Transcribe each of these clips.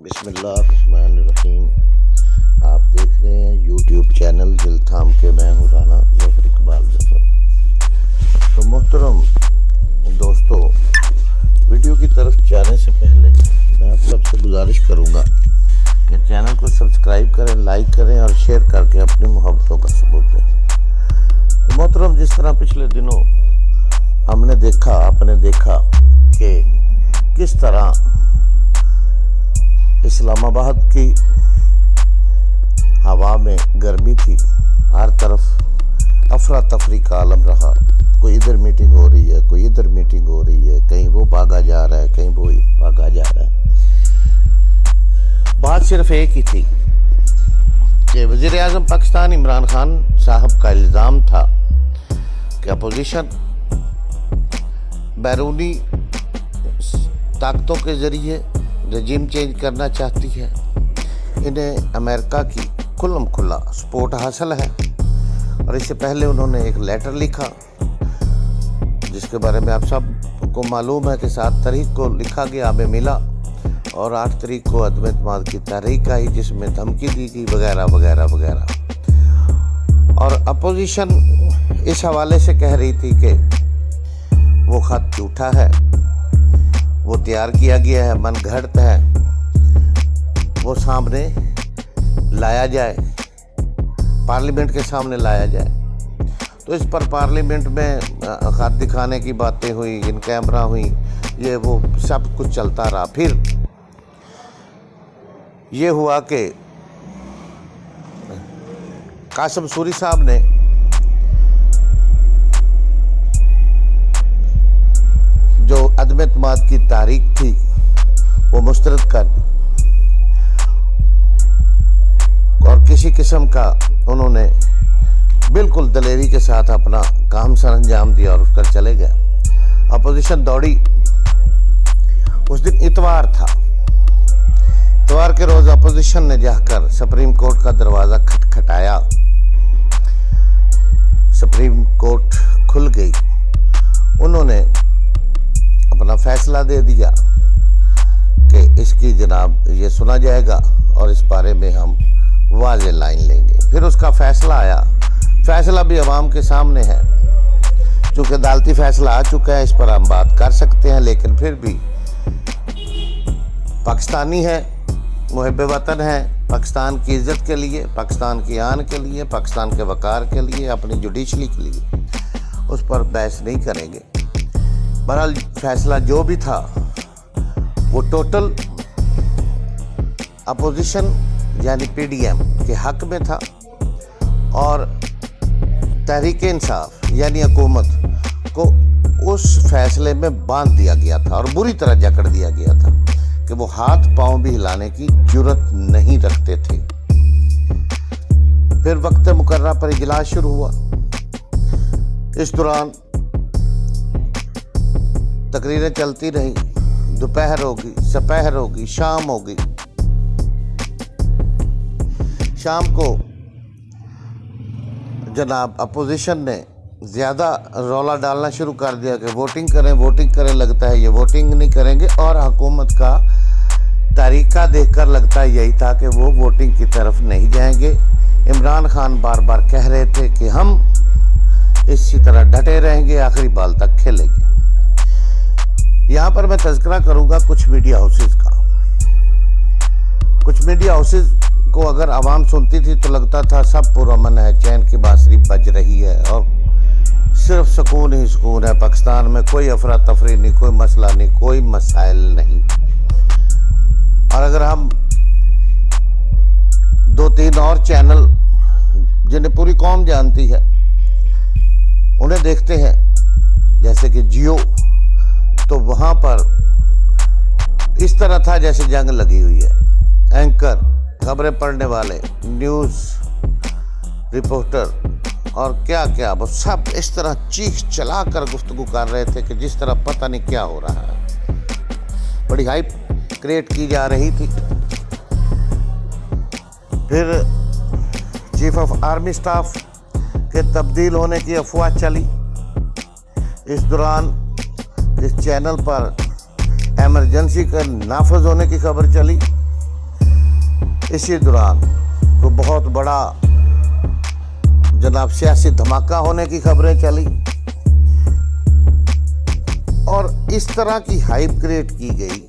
बिस्मिल्लाहिर्रहमानिर्रहीम। आप देख रहे हैं यूट्यूब चैनल दिल थाम के। मैं हूँ राना ज़फ़र इकबाल ज़फ़र। तो मोहतरम दोस्तों, वीडियो की तरफ जाने से पहले मैं आप सबसे गुजारिश करूँगा कि चैनल को सब्सक्राइब करें, लाइक करें और शेयर करके अपनी मोहब्बतों का सबूत दें। तो मोहतरम, जिस तरह पिछले दिनों आपने देखा कि किस तरह इस्लामाबाद की हवा में गर्मी थी, हर तरफ अफरा तफरी का आलम रहा। कोई इधर मीटिंग हो रही है, कोई इधर मीटिंग हो रही है, कहीं वो भागा जा रहा है, कहीं वो भागा जा रहा है। बात सिर्फ एक ही थी कि वज़ीर आज़म पाकिस्तान इमरान खान साहब का इल्ज़ाम था कि अपोजिशन बैरूनी ताकतों के ज़रिए रजीम चेंज करना चाहती है। इन्हें अमेरिका की खुल्लम खुल्ला सपोर्ट हासिल है और इससे पहले उन्होंने एक लेटर लिखा जिसके बारे में आप सब को मालूम है कि 7 तारीख को लिखा गया, हमें मिला, और 8 तारीख को अदम एतमाद की तहरीक आई जिसमें धमकी दी गई वगैरह वगैरह वगैरह। और अपोजिशन इस हवाले से कह रही थी कि वो ख़त झूठा है, वो तैयार किया गया है, मन घड़त है, वो सामने लाया जाए, पार्लियामेंट के सामने लाया जाए। तो इस पर पार्लियामेंट में खत दिखाने की बातें हुई, इन कैमरा हुई, ये वो सब कुछ चलता रहा। फिर ये हुआ कि कासिम सूरी साहब ने जो अदम एतमाद की तारीख थी वो मुस्तरद कर दी और किसी किस्म का उन्होंने बिल्कुल दलेरी के साथ अपना काम सर अंजाम दिया और उसका चले गए। अपोजिशन दौड़ी। उस दिन इतवार था। इतवार के रोज अपोजिशन ने जाकर सुप्रीम कोर्ट का दरवाज़ा खटखटाया। सुप्रीम कोर्ट खुल गई। उन्होंने अपना फैसला दे दिया कि इसकी जनाब ये सुना जाएगा और इस बारे में हम वाज़ेह लाइन लेंगे। फिर उसका फैसला आया। फैसला भी अवाम के सामने है। चूँकि अदालती फैसला आ चुका है, इस पर हम बात कर सकते हैं, लेकिन फिर भी पाकिस्तानी है, मुहिब वतन है, पाकिस्तान की इज़्ज़त के लिए, पाकिस्तान की आन के लिए, पाकिस्तान के वक़ार के लिए, अपनी जुडिशरी के लिए उस पर बहस नहीं करेंगे। बहरहाल फैसला जो भी था वो टोटल अपोजिशन यानी पीडीएम के हक में था और तहरीक इंसाफ यानी हुकूमत को उस फैसले में बांध दिया गया था और बुरी तरह जकड़ दिया गया था कि वो हाथ पांव भी हिलाने की जुर्रत नहीं रखते थे। फिर वक्त मुकर्ररा पर इजलास शुरू हुआ। इस दौरान तकरीरें चलती रही। दोपहर होगी, सपहर होगी, शाम होगी। शाम को जनाब अपोजिशन ने ज़्यादा रौला डालना शुरू कर दिया कि वोटिंग करें। लगता है ये वोटिंग नहीं करेंगे और हुकूमत का तरीका देखकर लगता है यही था कि वो वोटिंग की तरफ नहीं जाएंगे। इमरान खान बार बार कह रहे थे कि हम इसी तरह डटे रहेंगे, आखिरी बाल तक खेलेंगे। यहाँ पर मैं तज़किरा करूँगा कुछ मीडिया हाउसेस का। कुछ मीडिया हाउसेस को अगर आवाम सुनती थी तो लगता था सब पुरअमन है, चैन की बांसुरी बज रही है और सिर्फ सुकून ही सुकून है। पाकिस्तान में कोई अफरा तफरी नहीं, कोई मसला नहीं, कोई मसाइल नहीं। और अगर हम 2-3 और चैनल जिन्हें पूरी कौम जानती है उन्हें देखते हैं, जैसे कि जियो, तो वहाँ पर इस तरह था जैसे जंग लगी हुई है। एंकर, खबरें पढ़ने वाले, न्यूज़ रिपोर्टर और क्या क्या, वो सब इस तरह चीख चला कर गुफ्तगू कर रहे थे कि जिस तरह पता नहीं क्या हो रहा है। बड़ी हाइप क्रिएट की जा रही थी। फिर चीफ ऑफ आर्मी स्टाफ के तब्दील होने की अफवाह चली। इस दौरान इस चैनल पर इमरजेंसी का नाफज होने की खबर चली इसी दौरान तो बहुत बड़ा जनाब सियासी धमाका होने की खबरें चली और इस तरह की हाइप क्रिएट की गई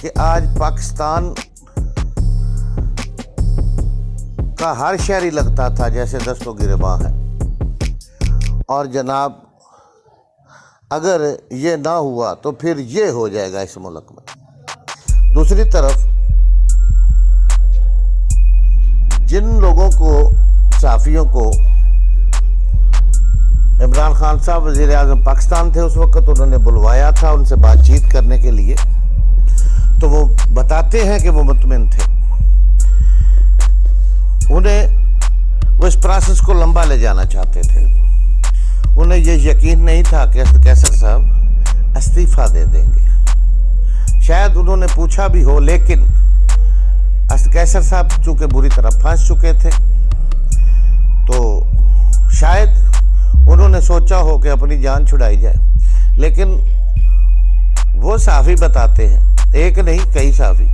कि आज पाकिस्तान का हर शहरी लगता था जैसे दस्तों गिरबां है। और जनाब अगर ये ना हुआ तो फिर ये हो जाएगा इस मुल्क में। दूसरी तरफ जिन लोगों को, सहाफ़ियों को इमरान खान साहब वज़ीर आज़म पाकिस्तान थे उस वक़्त, उन्होंने बुलवाया था उनसे बातचीत करने के लिए, तो वो बताते हैं कि वो मुतमिन थे। उन्हें वो इस प्रोसेस को लंबा ले जाना चाहते थे। उन्हें ये यकीन नहीं था कि असद कैसर साहब इस्तीफ़ा दे देंगे। शायद उन्होंने पूछा भी हो, लेकिन असद कैसर साहब चूँकि बुरी तरह फंस चुके थे तो शायद उन्होंने सोचा हो कि अपनी जान छुड़ाई जाए। लेकिन वो सहाफ़ी बताते हैं, एक नहीं कई सहाफ़ी,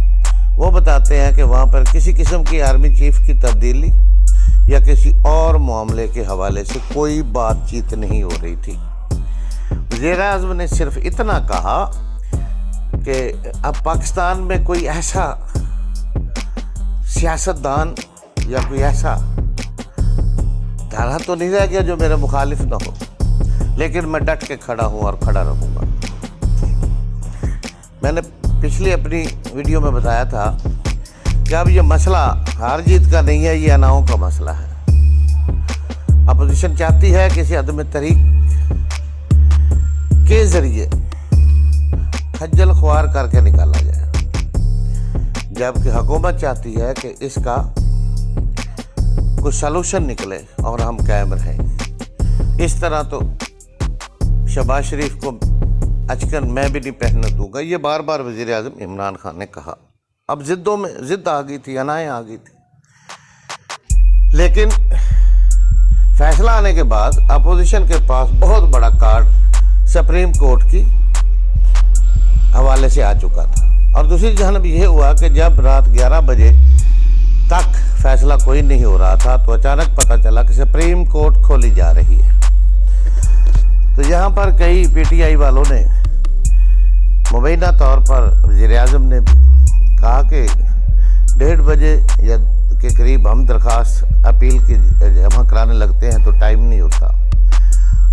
वो बताते हैं कि वहाँ पर किसी किस्म की आर्मी चीफ की तब्दीली या किसी और मामले के हवाले से कोई बातचीत नहीं हो रही थी। वज़ीर आज़म ने सिर्फ इतना कहा कि अब पाकिस्तान में कोई ऐसा सियासतदान या कोई ऐसा धारा तो नहीं रह गया जो मेरे मुखालिफ ना हो, लेकिन मैं डट के खड़ा हूँ और खड़ा रहूँगा। मैंने पिछली अपनी वीडियो में बताया था कि अब ये मसला हार जीत का नहीं है, ये अनाओं का मसला है। अपोजिशन चाहती है किसी अदम तहरीक के ज़रिए खज्जल ख्वार करके निकाला जाए, जबकि हुकूमत चाहती है कि इसका कुछ सलूशन निकले और हम कायम रहें। इस तरह तो शहबाज शरीफ को अचकन मैं भी नहीं पहनने दूंगा, ये बार बार वज़ीर आज़म इमरान खान ने कहा। अब ज़िद्दों में ज़िद्द आ गई थी, अनाएँ आ गई थी। लेकिन फैसला आने के बाद अपोजिशन के पास बहुत बड़ा कार्ड सुप्रीम कोर्ट की हवाले से आ चुका था। और दूसरी जानब यह हुआ कि जब रात 11 बजे तक फैसला कोई नहीं हो रहा था तो अचानक पता चला कि सुप्रीम कोर्ट खोली जा रही है। तो यहाँ पर कई PTI वालों ने मुबैना तौर पर वज़ीर आज़म ने कहा कि 1:30 बजे या के करीब हम दरख्वास्त अपील की जमा कराने लगते हैं तो टाइम नहीं होता,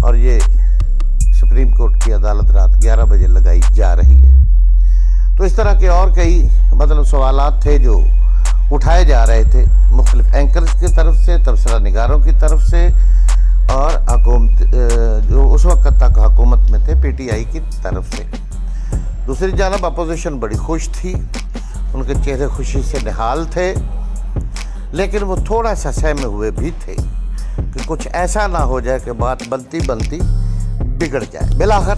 और ये सुप्रीम कोर्ट की अदालत रात 11 बजे लगाई जा रही है। तो इस तरह के और कई मतलब सवालात थे जो उठाए जा रहे थे मुख्तलिफ एंकर्स की तरफ से, तबसरा निगारों की तरफ से, और हुकूमत जो उस वक्त तक हुकूमत में थे PTI की तरफ से। दूसरी जानब अपोजिशन बड़ी खुश थी, उनके चेहरे खुशी से निहाल थे, लेकिन वो थोड़ा सा सहमे हुए भी थे कि कुछ ऐसा ना हो जाए कि बात बनती बनती बिगड़ जाए। बिलाखिर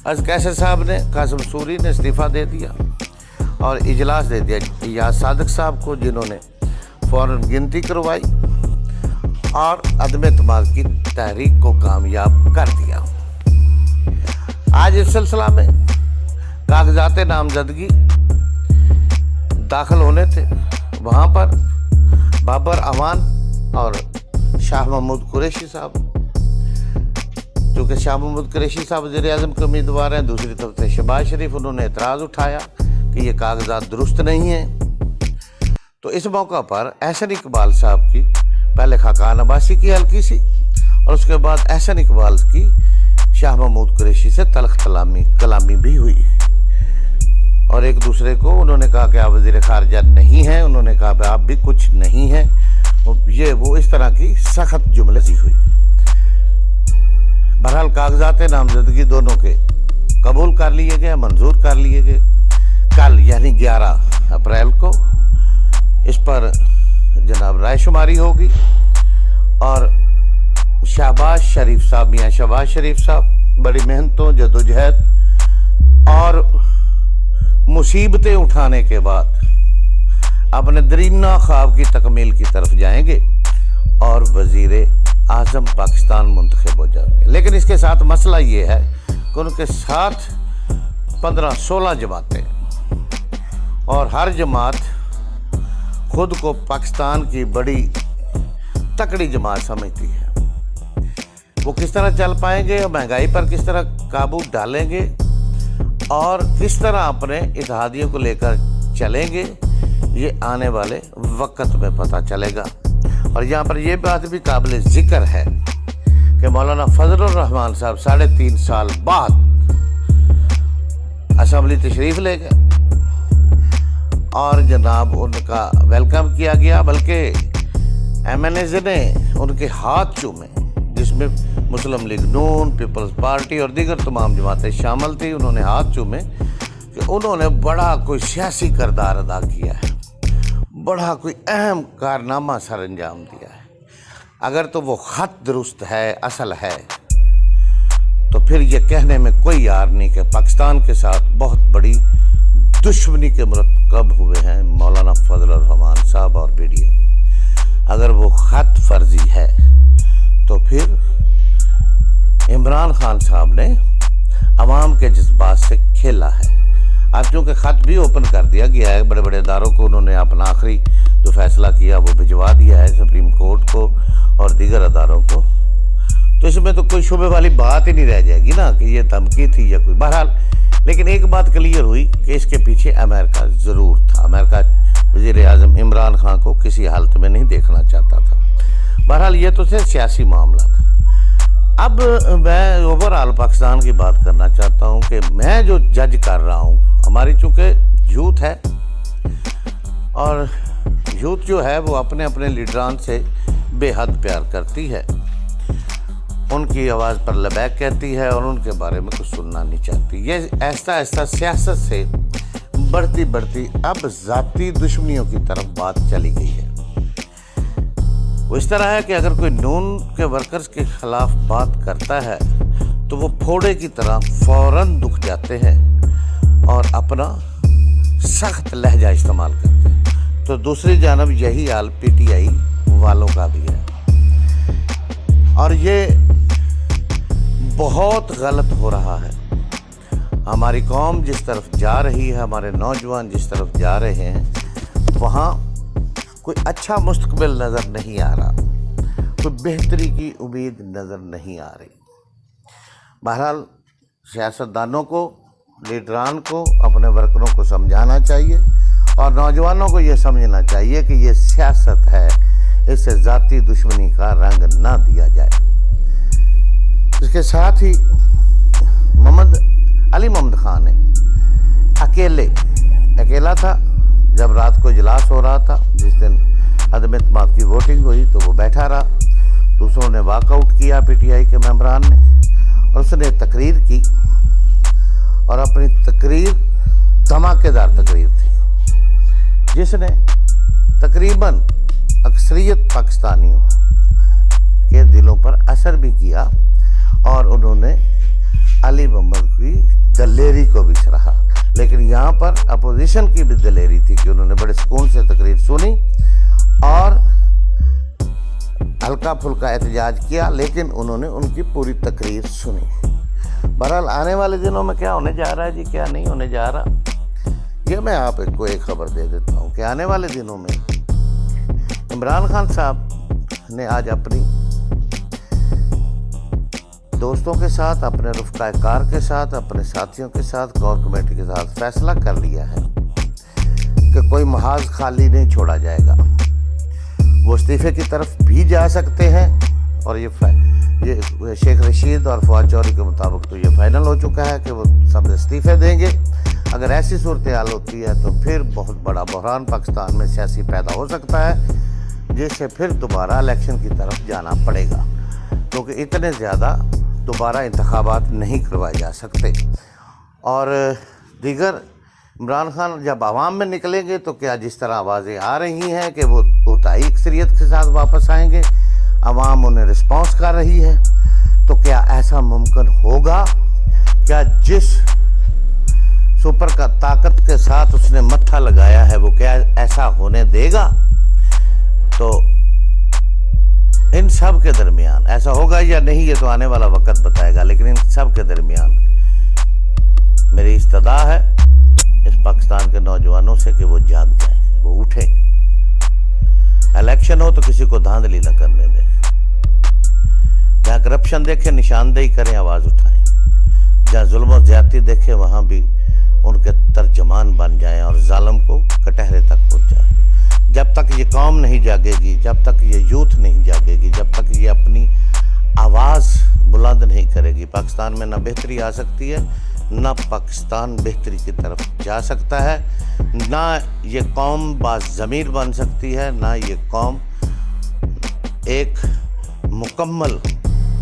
असद कैसर साहब ने, कासिम सूरी ने इस्तीफ़ा दे दिया और इजलास दे दिया इजाज़ सादिक साहब को, जिन्होंने फ़ौरन गिनती करवाई और अदम एतमाद की तहरीक को कामयाब कर दिया। आज इस सिलसिला में कागजात नामजदगी दाखिल होने थे। वहाँ पर बाबर अमान और शाह महमूद कुरैशी साहब, चूँकि शाह महमूद कुरैशी साहब वज़ीर आज़म के उम्मीदवार हैं, दूसरी तरफ से शहबाज शरीफ, उन्होंने एतराज़ उठाया कि ये कागजात दुरुस्त नहीं हैं। तो इस मौका पर एहसन इकबाल साहब की पहले खाकान अब्बासी की हल्की सी और उसके बाद एहसन इकबाल की शाह महमूद कुरैशी से तल्ख कलामी भी हुई, और एक दूसरे को उन्होंने कहा कि आप वज़ीर ख़ारिजा नहीं हैं, उन्होंने कहा कि आप भी कुछ नहीं हैं, ये वो इस तरह की सख्त जुमलेबाजी हुई। बहरहाल कागजात नामजदगी दोनों के कबूल कर लिए गए, मंजूर कर लिए गए। कल यानी 11 अप्रैल को इस पर जनाब राय शुमारी होगी और शहबाज शरीफ साहब, मियाँ शहबाज शरीफ साहब बड़ी मेहनतों, जदोजहद और मुसीबतें उठाने के बाद अपने दरीना ख्वाब की तकमील की तरफ जाएंगे और वज़ीर आज़म पाकिस्तान मुंतखब हो जाएंगे। लेकिन इसके साथ मसला ये है कि उनके साथ 15-16 जमातें, और हर जमात خود کو پاکستان کی بڑی تکڑی جماعت سمجھتی ہے۔ وہ کس طرح چل پائیں گے اور مہنگائی پر کس طرح قابو ڈالیں گے اور کس طرح اپنے اتحادیوں کو لے کر چلیں گے، یہ آنے والے وقت میں پتہ چلے گا۔ اور یہاں پر یہ بات بھی قابل ذکر ہے کہ مولانا فضل الرحمان صاحب 3.5 سال بعد اسمبلی تشریف لے گئے اور جناب ان کا ویلکم کیا گیا، بلکہ ایم این ایز نے ان کے ہاتھ چومے، جس میں مسلم لیگ نون، پیپلز پارٹی اور دیگر تمام جماعتیں شامل تھیں۔ انہوں نے ہاتھ چومے کہ انہوں نے بڑا کوئی سیاسی کردار ادا کیا ہے، بڑا کوئی اہم کارنامہ سر انجام دیا ہے۔ اگر تو وہ خط درست ہے، اصل ہے، تو پھر یہ کہنے میں کوئی یار نہیں کہ پاکستان کے ساتھ بہت بڑی دشمنی کے مرتکب ہوئے ہیں مولانا فضل الرحمان صاحب اور پی ڈی ایم۔ اگر وہ خط فرضی ہے تو پھر عمران خان صاحب نے عوام کے جذبات سے کھیلا ہے۔ اب چونکہ خط بھی اوپن کر دیا گیا ہے، بڑے بڑے اداروں کو انہوں نے اپنا آخری جو فیصلہ کیا وہ بھجوا دیا ہے سپریم کورٹ کو اور دیگر اداروں کو، تو اس میں تو کوئی شبے والی بات ہی نہیں رہ جائے گی نا کہ یہ دھمکی تھی یا کوئی۔ بہرحال لیکن ایک بات کلیئر ہوئی کہ اس کے پیچھے امریکہ ضرور تھا۔ امریکہ وزیر اعظم عمران خان کو کسی حالت میں نہیں دیکھنا چاہتا تھا۔ بہرحال یہ تو صرف سیاسی معاملہ تھا۔ اب میں اوورآل پاکستان کی بات کرنا چاہتا ہوں کہ میں جو جج کر رہا ہوں، ہماری چونکہ یوتھ ہے اور یوتھ جو ہے وہ اپنے اپنے لیڈران سے بے حد پیار کرتی ہے، ان کی آواز پر لبیک کہتی ہے اور ان کے بارے میں کچھ سننا نہیں چاہتی۔ یہ ایسا ایسا سیاست سے بڑھتی بڑھتی اب ذاتی دشمنیوں کی طرف بات چلی گئی ہے۔ وہ اس طرح ہے کہ اگر کوئی نون کے ورکرز کے خلاف بات کرتا ہے تو وہ پھوڑے کی طرح فوراً دکھ جاتے ہیں اور اپنا سخت لہجہ استعمال کرتے ہیں۔ تو دوسری جانب یہی حال پی ٹی آئی والوں کا بھی ہے، اور یہ بہت غلط ہو رہا ہے۔ ہماری قوم جس طرف جا رہی ہے، ہمارے نوجوان جس طرف جا رہے ہیں، وہاں کوئی اچھا مستقبل نظر نہیں آ رہا، کوئی بہتری کی امید نظر نہیں آ رہی۔ بہرحال سیاستدانوں کو، لیڈران کو، اپنے ورکروں کو سمجھانا چاہیے اور نوجوانوں کو یہ سمجھنا چاہیے کہ یہ سیاست ہے، اس سے ذاتی دشمنی کا رنگ نہ دیا جائے۔ اس کے ساتھ ہی علی محمد خان نے اکیلا تھا جب رات کو اجلاس ہو رہا تھا، جس دن عدم اعتماد کی ووٹنگ ہوئی تو وہ بیٹھا رہا، دوسروں نے واک آؤٹ کیا، پی ٹی آئی کے ممبران نے، اور اس نے تقریر کی، اور اپنی تقریر دھماکے دار تقریر تھی، جس نے تقریباً اکثریت پاکستانیوں کے دلوں پر اثر بھی کیا، اور انہوں نے علی محمد کی دلیری کو بھی سراہا۔ لیکن یہاں پر اپوزیشن کی بھی دلیری تھی کہ انہوں نے بڑے سکون سے تقریر سنی اور ہلکا پھلکا احتجاج کیا، لیکن انہوں نے ان کی پوری تقریر سنی۔ بہرحال آنے والے دنوں میں کیا ہونے جا رہا ہے جی، کیا نہیں ہونے جا رہا، یہ میں آپ کو ایک خبر دے دیتا ہوں کہ آنے والے دنوں میں عمران خان صاحب نے آج اپنی دوستوں کے ساتھ، اپنے رفقائے کار کے ساتھ، اپنے ساتھیوں کے ساتھ، کور کمیٹی کے ساتھ فیصلہ کر لیا ہے کہ کوئی محاذ خالی نہیں چھوڑا جائے گا۔ وہ استعفے کی طرف بھی جا سکتے ہیں، اور یہ شیخ رشید اور فواد چوہدری کے مطابق تو یہ فائنل ہو چکا ہے کہ وہ سب استعفے دیں گے۔ اگر ایسی صورتحال ہوتی ہے تو پھر بہت بڑا بحران پاکستان میں سیاسی پیدا ہو سکتا ہے، جس سے پھر دوبارہ الیکشن کی طرف جانا پڑے گا، کیونکہ اتنے زیادہ دوبارہ انتخابات نہیں کروائے جا سکتے۔ اور دیگر عمران خان جب عوام میں نکلیں گے تو کیا جس طرح آوازیں آ رہی ہیں کہ وہ دوتائی اکثریت کے ساتھ واپس آئیں گے، عوام انہیں رسپانس کر رہی ہے، تو کیا ایسا ممکن ہوگا؟ کیا جس سپر کا طاقت کے ساتھ اس نے متھا لگایا ہے وہ کیا ایسا ہونے دے گا؟ تو ان سب کے درمیان ایسا ہوگا یا نہیں یہ تو آنے والا وقت بتائے گا، لیکن ان سب کے درمیان میری استدعا ہے اس پاکستان کے نوجوانوں سے کہ وہ جاگ جائیں، وہ اٹھیں۔ کرپشن ہو تو کسی کو دھاندلی نہ کرنے دیں، جہاں کرپشن دیکھیں نشاندہی کریں، آواز اٹھائیں، جہاں ظلم و زیادتی دیکھیں وہاں بھی ان کے ترجمان بن جائیں اور ظالم کو کٹہرے تک پہنچائیں۔ جب تک یہ قوم نہیں جاگے گی، جب تک یہ یوتھ نہیں جاگے گی، جب تک یہ اپنی آواز بلند نہیں کرے گی، پاکستان میں نہ بہتری آ سکتی ہے، نہ پاکستان بہتری کی طرف جا سکتا ہے، نہ یہ قوم باضمیر بن سکتی ہے، نہ یہ قوم ایک مکمل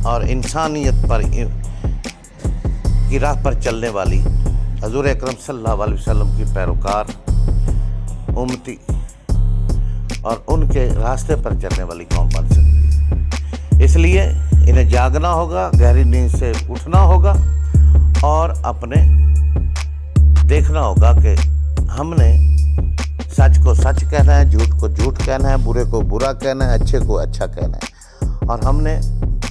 اور انسانیت پر کی راہ پر چلنے والی حضور اکرم صلی اللہ علیہ وسلم کی پیروکار امتی اور ان کے راستے پر چلنے والی قوم بن سکتی ہے۔ اس لیے انہیں جاگنا ہوگا، گہری نیند سے اٹھنا ہوگا اور اپنے دیکھنا ہوگا کہ ہم نے سچ کو سچ کہنا ہے، جھوٹ کو جھوٹ کہنا ہے، برے کو برا کہنا ہے، اچھے کو اچھا کہنا ہے، اور ہم نے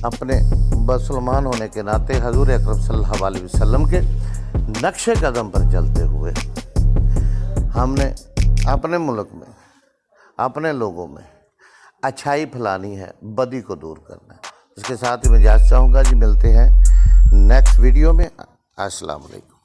اپنے مسلمان ہونے کے ناطے حضور اکرم صلی اللہ علیہ وسلم کے نقش قدم پر چلتے ہوئے ہم نے اپنے ملک میں، اپنے لوگوں میں اچھائی پھیلانی ہے، بدی کو دور کرنا ہے۔ اس کے ساتھ ہی میں اجازت چاہوں گا جی، ملتے ہیں نیکسٹ ویڈیو میں۔ السلام علیکم۔